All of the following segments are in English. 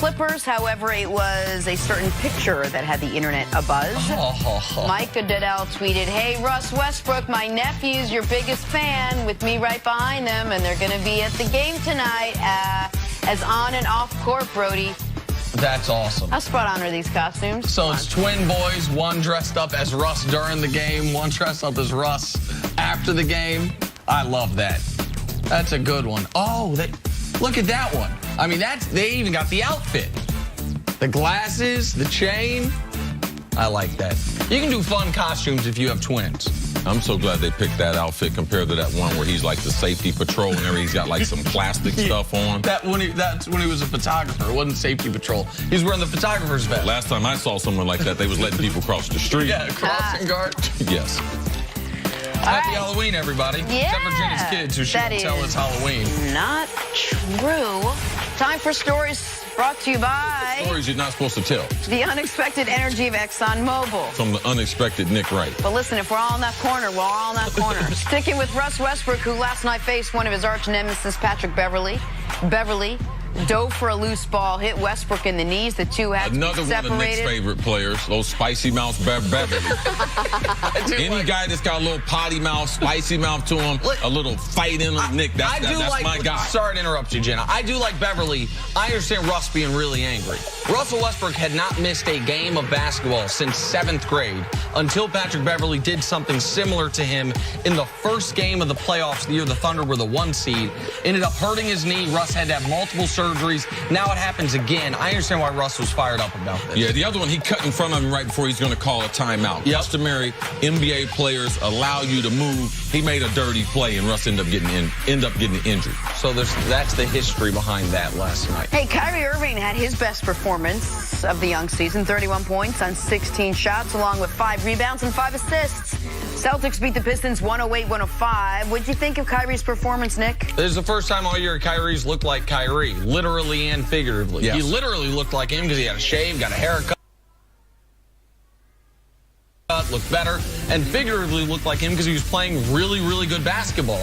Clippers. However, it was a certain picture that had the internet abuzz. Micah Goodell tweeted, "Hey, Russ Westbrook, my nephew's your biggest fan, with me right behind them, and they're going to be at the game tonight as on and off court, Brody." That's awesome. How spot on are these costumes? So it's twin boys, one dressed up as Russ during the game, one dressed up as Russ after the game. I love that. That's a good one. Oh, look at that one. I mean, they even got the outfit. The glasses, the chain. I like that. You can do fun costumes if you have twins. I'm so glad they picked that outfit compared to that one where he's like the safety patrol and he's got like some plastic stuff on. That's when he was a photographer. It wasn't safety patrol. He's wearing the photographer's vest. Last time I saw someone like that, they was letting people cross the street. Yeah, crossing guard. Yes. Happy Halloween, everybody. Yeah. Except for Jenny's kids, who shouldn't tell it's Halloween. Not true. Time for stories brought to you by Stories you're not supposed to tell. the unexpected energy of ExxonMobil. From the unexpected Nick Wright. But listen, if we're all in that corner, we're all in that corner. Sticking with Russ Westbrook, who last night faced one of his arch nemesis, Patrick Beverley. Beverley dove for a loose ball, hit Westbrook in the knees. The two had Another to be separated. one of Nick's favorite players, those spicy mouth Beverly. Any guy that's got a little potty mouth, spicy mouth to him, a little fight in him, Nick, that's my guy. Sorry to interrupt you, Jenna. I do like Beverly. I understand Russ being really angry. Russell Westbrook had not missed a game of basketball since 7th grade until Patrick Beverly did something similar to him in the first game of the playoffs the year the Thunder were the 1 seed. Ended up hurting his knee. Russ had to have multiple surgeries. Now it happens again. I understand why Russ was fired up about this. Yeah, the other one, he cut in front of him right before he's going to call a timeout. Yep. Customary NBA players allow you to move. He made a dirty play, and Russ ended up getting injured. So that's the history behind that last night. Hey, Kyrie Irving had his best performance of the young season, 31 points on 16 shots, along with 5 rebounds and 5 assists. Celtics beat the Pistons 108-105. What'd you think of Kyrie's performance, Nick? This is the first time all year Kyrie's looked like Kyrie, literally and figuratively. Yes. He literally looked like him because he had a shave, got a haircut, looked better, and figuratively looked like him because he was playing really, really good basketball.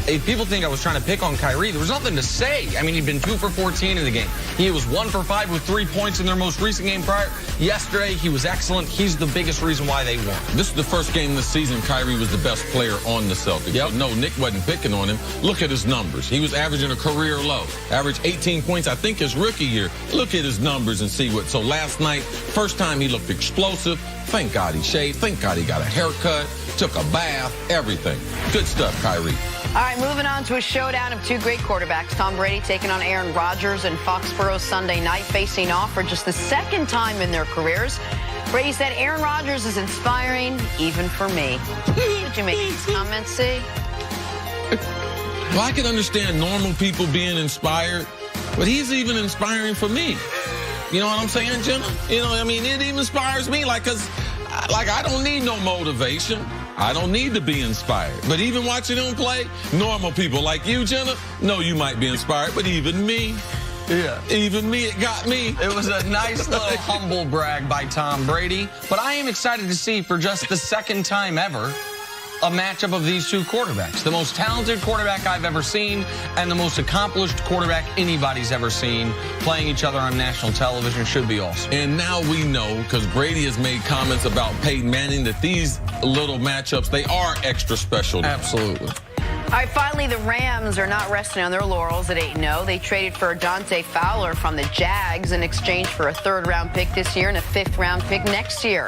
If people think I was trying to pick on Kyrie, there was nothing to say. I mean, he'd been 2 for 14 in the game. He was 1 for 5 with 3 points in their most recent game prior. Yesterday, he was excellent. He's the biggest reason why they won. This is the first game this season Kyrie was the best player on the Celtics. Yep. So no, Nick wasn't picking on him. Look at his numbers. He was averaging a career low. Averaged 18 points, I think, his rookie year. Look at his numbers and see what. So last night, first time he looked explosive. Thank God he shaved. Thank God he got a haircut, took a bath, everything. Good stuff, Kyrie. All right, moving on to a showdown of 2 great quarterbacks. Tom Brady taking on Aaron Rodgers in Foxborough Sunday night, facing off for just the 2nd time in their careers. Brady said, "Aaron Rodgers is inspiring, even for me." Did you make these comments, see? Well, I can understand normal people being inspired, but he's even inspiring for me. You know what I'm saying, Jenna? You know, I mean, it even inspires me, cause I don't need no motivation. I don't need to be inspired. But even watching him play, normal people like you, Jenna, know you might be inspired, but even me, even me, it got me. It was a nice little humble brag by Tom Brady. But I am excited to see, for just the 2nd time ever, a matchup of these 2 quarterbacks. The most talented quarterback I've ever seen and the most accomplished quarterback anybody's ever seen playing each other on national television should be awesome. And now we know, because Brady has made comments about Peyton Manning, that these little matchups, they are extra special. Absolutely. All right, finally, the Rams are not resting on their laurels at 8-0. They traded for Dante Fowler from the Jags in exchange for a 3rd-round pick this year and a 5th-round pick next year.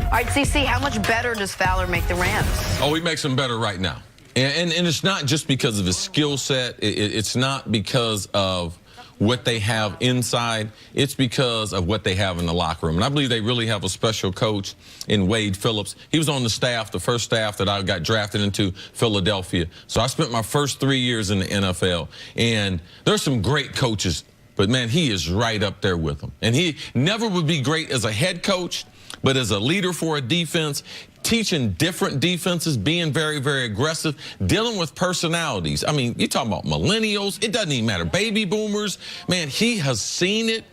All right, CC, how much better does Fowler make the Rams? Oh, he makes them better right now. And it's not just because of his skill set. It's not because of what they have inside. It's because of what they have in the locker room. And I believe they really have a special coach in Wade Phillips. He was on the staff, the first staff that I got drafted into, Philadelphia. So I spent my first 3 years in the NFL. And there's some great coaches, but, man, he is right up there with them. And he never would be great as a head coach, but as a leader for a defense, teaching different defenses, being very, very aggressive, dealing with personalities. I mean, you're talking about millennials. It doesn't even matter. Baby boomers. Man, he has seen it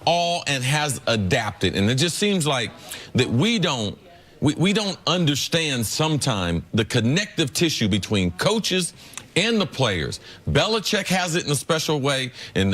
all and has adapted. And it just seems like that we don't understand sometimes the connective tissue between coaches and the players. Belichick has it in a special way, and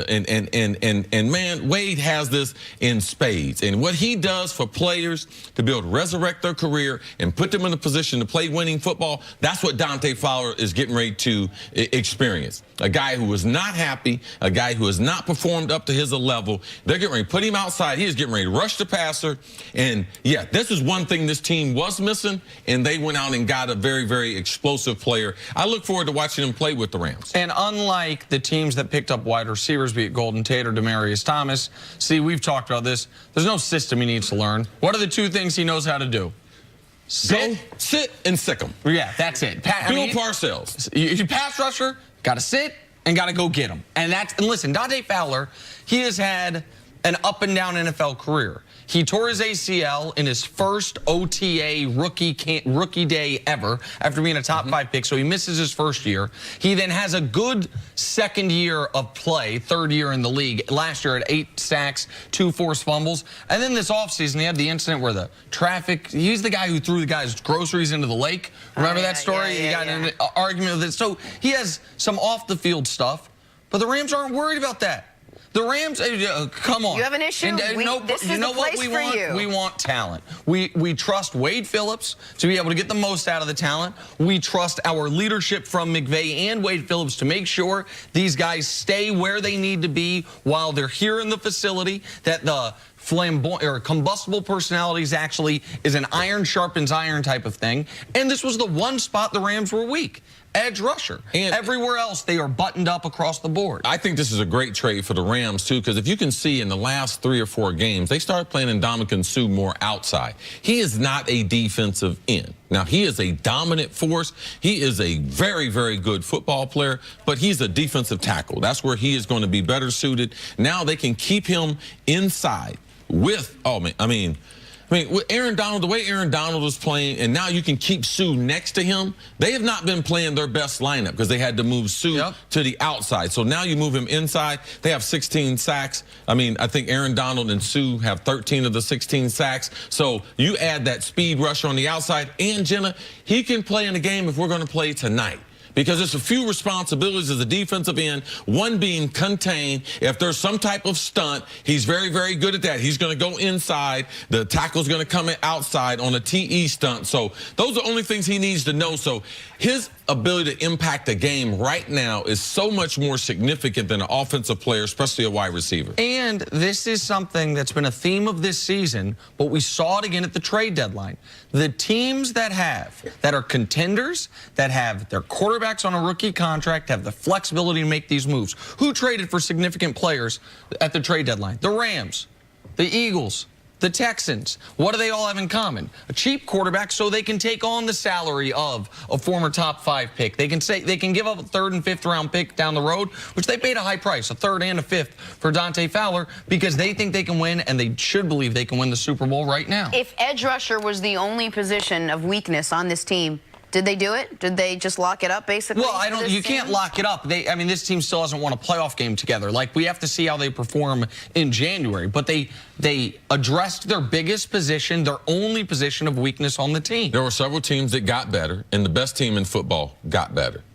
man, Wade has this in spades. And what he does for players to be able to resurrect their career and put them in a position to play winning football, that's what Dante Fowler is getting ready to experience. A guy who was not happy, a guy who has not performed up to his level. They're getting ready to put him outside. He is getting ready to rush the passer. And, yeah, this is one thing this team was missing, and they went out and got a very, very explosive player. I look forward to watching him play with the Rams. And unlike the teams that picked up wide receivers, be it Golden Tate or Demaryius Thomas, see, we've talked about this. There's no system he needs to learn. What are the two things he knows how to do? Sit and sick him. Yeah, that's it. Bill Parcells. You pass rusher, got to sit and got to go get him. And listen, Dante Fowler, he has had an up and down NFL career. He tore his ACL in his first OTA rookie day ever after being a top 5 pick, so he misses his first year. He then has a good second year of play, third year in the league. Last year at 8 sacks, 2 forced fumbles. And then this offseason, he had the incident where the traffic, he's the guy who threw the guy's groceries into the lake. Remember that story? He got in an argument with it. So he has some off-the-field stuff, but the Rams aren't worried about that. The Rams, come on. You have an issue? And, This is the place for you. We want talent. We trust Wade Phillips to be able to get the most out of the talent. We trust our leadership from McVay and Wade Phillips to make sure these guys stay where they need to be while they're here in the facility, that the flamboyant or combustible personalities actually is an iron sharpens iron type of thing. And this was the one spot the Rams were weak. Edge rusher. And everywhere else, they are buttoned up across the board. I think this is a great trade for the Rams, too, because if you can see in the last 3 or 4 games, they started playing Ndamukong Suh more outside. He is not a defensive end. Now, he is a dominant force. He is a very, very good football player, but he's a defensive tackle. That's where he is going to be better suited. Now they can keep him inside with, I mean, with Aaron Donald, the way Aaron Donald is playing, and now you can keep Suh next to him, they have not been playing their best lineup because they had to move Suh to the outside. So now you move him inside. They have 16 sacks. I mean, I think Aaron Donald and Suh have 13 of the 16 sacks. So you add that speed rusher on the outside, and Jenna, he can play in the game if we're going to play tonight. Because there's a few responsibilities as a defensive end, one being contained. If there's some type of stunt, he's very, very good at that. He's going to go inside. The tackle's going to come in outside on a TE stunt. So those are the only things he needs to know. So his ability to impact a game right now is so much more significant than an offensive player, especially a wide receiver. And this is something that's been a theme of this season, but we saw it again at the trade deadline. The teams that are contenders, that have their quarterbacks on a rookie contract, have the flexibility to make these moves. Who traded for significant players at the trade deadline? The Rams, the Eagles, the Texans. What do they all have in common? A cheap quarterback so they can take on the salary of a former top 5 pick. They can give up a 3rd and 5th round pick down the road, which they paid a high price, a 3rd and a 5th for Dante Fowler, because they think they can win, and they should believe they can win the Super Bowl right now. If edge rusher was the only position of weakness on this team, did they do it? Did they just lock it up, basically? Well, you can't lock it up. I mean, this team still hasn't won a playoff game together. Like, we have to see how they perform in January. But they addressed their biggest position, their only position of weakness on the team. There were several teams that got better, and the best team in football got better.